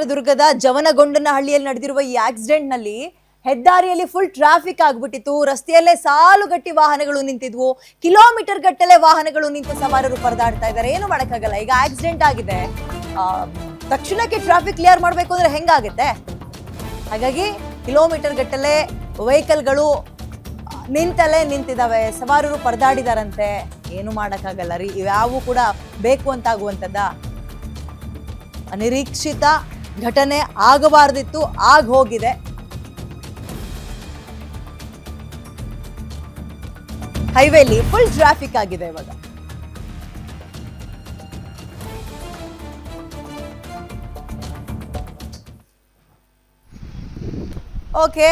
ಚಿತ್ರದುರ್ಗದ ಜವನಗೊಂಡನಹಳ್ಳಿಯಲ್ಲಿ ನಡೆದಿರುವ ಈ ಆಕ್ಸಿಡೆಂಟ್ ನಲ್ಲಿ ಹೆದ್ದಾರಿಯಲ್ಲಿ ಫುಲ್ ಟ್ರಾಫಿಕ್ ಆಗ್ಬಿಟ್ಟಿತ್ತು. ರಸ್ತೆಯಲ್ಲೇ ಸಾಲುಗಟ್ಟಿ ವಾಹನಗಳು ನಿಂತಿದ್ವು. ಕಿಲೋಮೀಟರ್ ಗಟ್ಟಲೆ ವಾಹನಗಳು ನಿಂತು ಸವಾರರು ಪರದಾಡ್ತಾ ಇದ್ದಾರೆ. ಏನು ಮಾಡಕ್ಕಾಗಲ್ಲ. ಈಗ ಆಕ್ಸಿಡೆಂಟ್ ಆಗಿದೆ, ತಕ್ಷಣಕ್ಕೆ ಟ್ರಾಫಿಕ್ ಕ್ಲಿಯರ್ ಮಾಡಬೇಕು ಅಂದ್ರೆ ಹೆಂಗಾಗುತ್ತೆ? ಹಾಗಾಗಿ ಕಿಲೋಮೀಟರ್ ಗಟ್ಟಲೆ ವೆಹಿಕಲ್ಗಳು ನಿಂತಲ್ಲೇ ನಿಂತಿದ್ದಾವೆ. ಸವಾರರು ಪರದಾಡಿದಾರಂತೆ. ಏನು ಮಾಡಕ್ಕಾಗಲ್ಲ ರೀ, ಇವ್ಯಾವು ಕೂಡ ಬೇಕು ಅಂತಾಗುವಂಥದ್ದ. ಅನಿರೀಕ್ಷಿತ ಘಟನೆ ಆಗಬಾರ್ದಿತ್ತು, ಆಗ ಹೋಗಿದೆ. ಹೈವೇಲಿ ಫುಲ್ ಟ್ರಾಫಿಕ್ ಆಗಿದೆ ಇವಾಗ. ಓಕೆ,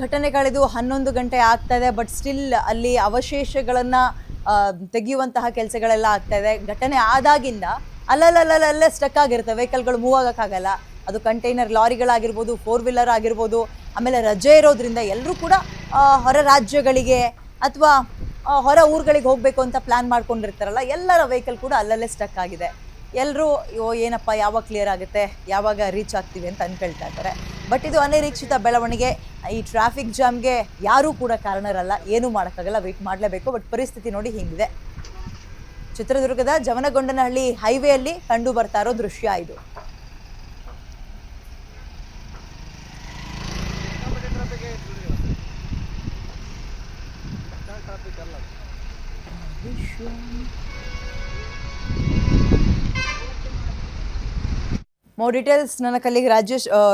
ಘಟನೆಗಳಿದು 11 ಗಂಟೆ ಆಗ್ತಾ ಇದೆ. ಬಟ್ ಸ್ಟಿಲ್ ಅಲ್ಲಿ ಅವಶೇಷಗಳನ್ನ ತೆಗೆಯುವಂತಹ ಕೆಲಸಗಳೆಲ್ಲ ಆಗ್ತಾ ಇದೆ. ಘಟನೆ ಆದಾಗಿಂದ ಅಲ್ಲಲ್ಲೇ ಸ್ಟಕ್ ಆಗಿರುತ್ತೆ. ವೆಹಿಕಲ್ಗಳು ಮೂವ್ ಆಗೋಕ್ಕಾಗಲ್ಲ. ಅದು ಕಂಟೈನರ್ ಲಾರಿಗಳಾಗಿರ್ಬೋದು, 4 ವೀಲರ್ ಆಗಿರ್ಬೋದು. ಆಮೇಲೆ ರಜೆ ಇರೋದ್ರಿಂದ ಎಲ್ಲರೂ ಕೂಡ ಹೊರ ರಾಜ್ಯಗಳಿಗೆ ಅಥವಾ ಹೊರ ಊರುಗಳಿಗೆ ಹೋಗಬೇಕು ಅಂತ ಪ್ಲ್ಯಾನ್ ಮಾಡ್ಕೊಂಡಿರ್ತಾರಲ್ಲ, ಎಲ್ಲರ ವೆಹಿಕಲ್ ಕೂಡ ಅಲ್ಲಲ್ಲೇ ಸ್ಟಕ್ ಆಗಿದೆ. ಎಲ್ಲರೂ ಏನಪ್ಪ ಯಾವಾಗ ಕ್ಲಿಯರ್ ಆಗುತ್ತೆ, ಯಾವಾಗ ರೀಚ್ ಆಗ್ತೀವಿ ಅಂತ ಅನ್ಕೊಳ್ತಾ ಇದ್ದಾರೆ. ಬಟ್ ಇದು ಅನಿರೀಕ್ಷಿತ ಬೆಳವಣಿಗೆ. ಈ ಟ್ರಾಫಿಕ್ ಜಾಮ್ಗೆ ಯಾರೂ ಕೂಡ ಕಾರಣರಲ್ಲ, ಏನೂ ಮಾಡೋಕ್ಕಾಗಲ್ಲ, ವೆಯ್ಟ್ ಮಾಡಲೇಬೇಕು. ಬಟ್ ಪರಿಸ್ಥಿತಿ ನೋಡಿ ಹಿಂಗಿದೆ. ಚಿತ್ರದುರ್ಗದ ಜವನಗೊಂಡನಹಳ್ಳಿ ಹೈವೇಯಲ್ಲಿ ಕಂಡು ಬರ್ತಾ ಇರೋ ದೃಶ್ಯ ಇದು. ಮೋರ್ ಡೀಟೇಲ್ಸ್ ನನ್ನ ಕಲ್ಲಿಗೆ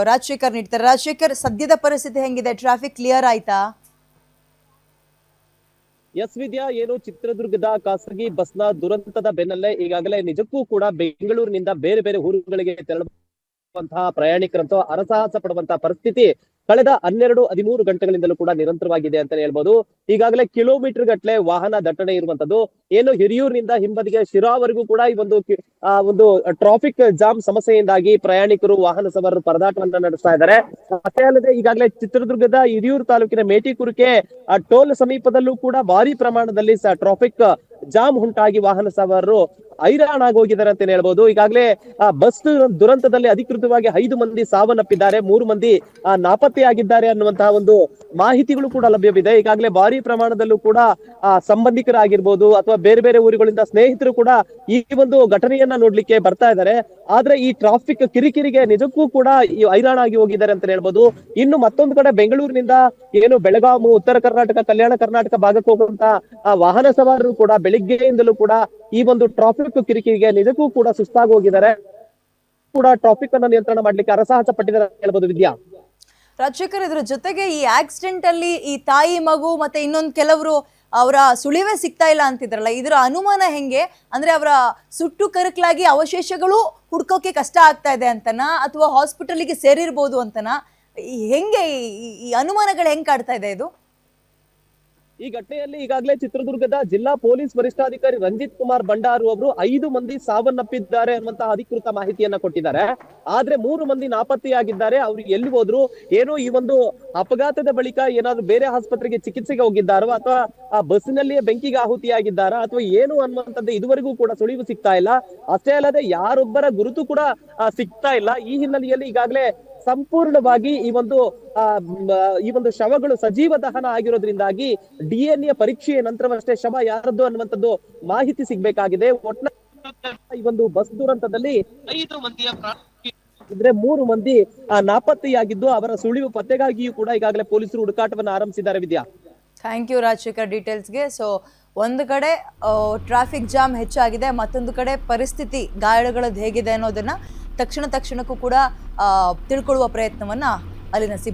ರಾಜಶೇಖರ್ ನೀಡ್ತಾರೆ. ರಾಜಶೇಖರ್, ಸದ್ಯದ ಪರಿಸ್ಥಿತಿ ಹೆಂಗಿದೆ? ಟ್ರಾಫಿಕ್ ಕ್ಲಿಯರ್ ಆಯ್ತಾ? ಎಸ್ ವಿದ್ಯಾ, ಏನು ಚಿತ್ರದುರ್ಗದ ಖಾಸಗಿ ಬಸ್ನ ದುರಂತದ ಬೆನ್ನಲ್ಲೇ ಈಗಾಗಲೇ ನಿಜಕ್ಕೂ ಕೂಡ ಬೆಂಗಳೂರಿನಿಂದ ಬೇರೆ ಬೇರೆ ಊರುಗಳಿಗೆ ತೆರಳುವಂತಹ ಪ್ರಯಾಣಿಕರಂತೂ ಹರಸಾಹಸ ಪಡುವಂತಹ ಪರಿಸ್ಥಿತಿ ಕಳೆದ 12-13 ಗಂಟೆಗಳಿಂದಲೂ ಕೂಡ ನಿರಂತರವಾಗಿದೆ ಅಂತ ಹೇಳ್ಬೋದು. ಈಗಾಗಲೇ ಕಿಲೋಮೀಟರ್ ಗಟ್ಟಲೆ ವಾಹನ ದಟ್ಟಣೆ ಇರುವಂತದ್ದು. ಏನು ಹಿರಿಯೂರಿನಿಂದ ಹಿಂಬದಿಗೆ ಶಿರಾವರೆಗೂ ಕೂಡ ಈ ಒಂದು ಟ್ರಾಫಿಕ್ ಜಾಮ್ ಸಮಸ್ಯೆಯಿಂದಾಗಿ ಪ್ರಯಾಣಿಕರು, ವಾಹನ ಸವಾರರು ಪರದಾಟವನ್ನ ನಡೆಸ್ತಾ ಇದ್ದಾರೆ. ಅಷ್ಟೇ ಅಲ್ಲದೆ ಈಗಾಗಲೇ ಚಿತ್ರದುರ್ಗದ ಹಿರಿಯೂರು ತಾಲೂಕಿನ ಮೇಟಿಕುರ್ಕೆ ಟೋಲ್ ಸಮೀಪದಲ್ಲೂ ಕೂಡ ಭಾರಿ ಪ್ರಮಾಣದಲ್ಲಿ ಟ್ರಾಫಿಕ್ ಜಾಮ್ ಉಂಟಾಗಿ ವಾಹನ ಸವಾರರು ಹೈರಾಣಾಗಿ ಹೋಗಿದ್ದಾರೆ ಅಂತ ಹೇಳ್ಬೋದು. ಈಗಾಗಲೇ ಬಸ್ ದುರಂತದಲ್ಲಿ ಅಧಿಕೃತವಾಗಿ 5 ಮಂದಿ ಸಾವನ್ನಪ್ಪಿದ್ದಾರೆ, 3 ಮಂದಿ ನಾಪತ್ತೆಯಾಗಿದ್ದಾರೆ ಅನ್ನುವಂತಹ ಒಂದು ಮಾಹಿತಿಗಳು ಕೂಡ ಲಭ್ಯವಿದೆ. ಈಗಾಗಲೇ ಭಾರಿ ಪ್ರಮಾಣದಲ್ಲೂ ಕೂಡ ಸಂಬಂಧಿಕರಾಗಿರ್ಬೋದು ಅಥವಾ ಬೇರೆ ಬೇರೆ ಊರುಗಳಿಂದ ಸ್ನೇಹಿತರು ಕೂಡ ಈ ಒಂದು ಘಟನೆಯನ್ನ ನೋಡ್ಲಿಕ್ಕೆ ಬರ್ತಾ ಇದ್ದಾರೆ. ಆದ್ರೆ ಈ ಟ್ರಾಫಿಕ್ ಕಿರಿಕಿರಿಗೆ ನಿಜಕ್ಕೂ ಕೂಡ ಹೈರಾಣಾಗಿ ಹೋಗಿದ್ದಾರೆ ಅಂತ ಹೇಳ್ಬೋದು. ಇನ್ನು ಮತ್ತೊಂದು ಕಡೆ ಬೆಂಗಳೂರಿನಿಂದ ಏನು ಬೆಳಗಾವಿ, ಉತ್ತರ ಕರ್ನಾಟಕ, ಕಲ್ಯಾಣ ಕರ್ನಾಟಕ ಭಾಗಕ್ಕೆ ಹೋಗುವಂತ ವಾಹನ ಸವಾರರು ಕೂಡ ಬೆಳಿಗ್ಗೆಯಿಂದಲೂ ಕೂಡ ಈ ಒಂದು ಟ್ರಾಫಿಕ್ ಕಿರಿಕಿರಿಗೆ ನಿಜಕ್ಕೂ ಕೂಡ ಸುಸ್ತಾಗಿ ಹೋಗಿದ್ದಾರೆ. ಕೂಡ ಟ್ರಾಫಿಕ್ ಅನ್ನು ನಿಯಂತ್ರಣ ಮಾಡ್ಲಿಕ್ಕೆ ಹರಸಾಹಸ ಪಟ್ಟಿದ್ದಾರೆ ಹೇಳ್ಬೋದು ವಿದ್ಯಾ. ರಾಜಶೇಖರ್, ಇದ್ರ ಜೊತೆಗೆ ಈ ಆಕ್ಸಿಡೆಂಟ್ ಅಲ್ಲಿ ಈ ತಾಯಿ, ಮಗು ಮತ್ತೆ ಇನ್ನೊಂದು ಕೆಲವರು ಅವರ ಸುಳಿವೇ ಸಿಗ್ತಾ ಇಲ್ಲ ಅಂತಿದ್ರಲ್ಲ, ಇದರ ಅನುಮಾನ ಹೆಂಗೆ? ಅಂದ್ರೆ ಅವರ ಸುಟ್ಟು ಕರಕಲಾಗಿ ಅವಶೇಷಗಳು ಹುಡ್ಕೋಕೆ ಕಷ್ಟ ಆಗ್ತಾ ಇದೆ ಅಂತನಾ ಅಥವಾ ಹಾಸ್ಪಿಟಲ್ಗೆ ಸೇರಿರ್ಬೋದು ಅಂತನಾ? ಹೆಂಗೆ ಈ ಅನುಮಾನಗಳು ಹೆಂಗ್ ಕಾಡ್ತಾ ಇದೆ ಇದು? ಈ ಘಟನೆಯಲ್ಲಿ ಈಗಾಗಲೇ ಚಿತ್ರದುರ್ಗದ ಜಿಲ್ಲಾ ಪೊಲೀಸ್ ವರಿಷ್ಠಾಧಿಕಾರಿ ರಂಜಿತ್ ಕುಮಾರ್ ಭಂಡಾರು ಅವರು 5 ಮಂದಿ ಸಾವನ್ನಪ್ಪಿದ್ದಾರೆ ಅನ್ನುವಂತಹ ಅಧಿಕೃತ ಮಾಹಿತಿಯನ್ನ ಕೊಟ್ಟಿದ್ದಾರೆ. ಆದ್ರೆ 3 ಮಂದಿ ನಾಪತ್ತೆಯಾಗಿದ್ದಾರೆ. ಅವ್ರಿಗೆ ಎಲ್ಲಿ ಹೋದ್ರು, ಏನೋ ಈ ಒಂದು ಅಪಘಾತದ ಬಳಿಕ ಏನಾದ್ರು ಬೇರೆ ಆಸ್ಪತ್ರೆಗೆ ಚಿಕಿತ್ಸೆಗೆ ಹೋಗಿದ್ದಾರೋ ಅಥವಾ ಆ ಬಸ್ಸಿನಲ್ಲಿಯೇ ಬೆಂಕಿಗೆ ಆಹುತಿಯಾಗಿದ್ದಾರಾ ಅಥವಾ ಏನು ಅನ್ನುವಂಥದ್ದು ಇದುವರೆಗೂ ಕೂಡ ಸುಳಿವು ಸಿಗ್ತಾ ಇಲ್ಲ. ಅಷ್ಟೇ ಅಲ್ಲದೆ ಯಾರೊಬ್ಬರ ಗುರುತು ಕೂಡ ಸಿಗ್ತಾ ಇಲ್ಲ. ಈ ಹಿನ್ನೆಲೆಯಲ್ಲಿ ಈಗಾಗಲೇ ಸಂಪೂರ್ಣವಾಗಿ ಈ ಒಂದು ಶವಗಳು ಸಜೀವ ದಹನ ಆಗಿರೋದ್ರಿಂದಾಗಿ DNA ಪರೀಕ್ಷೆಯ ನಂತರವಷ್ಟೇ ಶವ ಯಾರದ್ದು ಅನ್ನುವಂಥದ್ದು ಮಾಹಿತಿ ಸಿಗ್ಬೇಕಾಗಿದೆ. ಈ ಒಂದು ಬಸ್ ದುರಂತದಲ್ಲಿ 5 ಮಂದಿಯ ಇದ್ರೆ 3 ಮಂದಿ ನಾಪತ್ತೆಯಾಗಿದ್ದು ಅವರ ಸುಳಿವು ಪತ್ತೆಗಾಗಿಯೂ ಕೂಡ ಈಗಾಗಲೇ ಪೊಲೀಸರು ಹುಡುಕಾಟವನ್ನು ಆರಂಭಿಸಿದ್ದಾರೆ ವಿದ್ಯಾ. ಥ್ಯಾಂಕ್ ಯು ರಾಜಶೇಖರ್ ಡೀಟೇಲ್ಸ್ಗೆ. ಸೊ ಒಂದು ಕಡೆ ಟ್ರಾಫಿಕ್ ಜಾಮ್ ಹೆಚ್ಚಾಗಿದೆ, ಮತ್ತೊಂದು ಕಡೆ ಪರಿಸ್ಥಿತಿ ಗಾಯಗಳದ್ದು ಹೇಗಿದೆ ಅನ್ನೋದನ್ನ ತಕ್ಷಣಕ್ಕೂ ಕೂಡ ತಿಳ್ಕೊಳ್ಳುವ ಪ್ರಯತ್ನವನ್ನ ಅಲ್ಲಿನ ಸಿಬ್ಬಂದಿ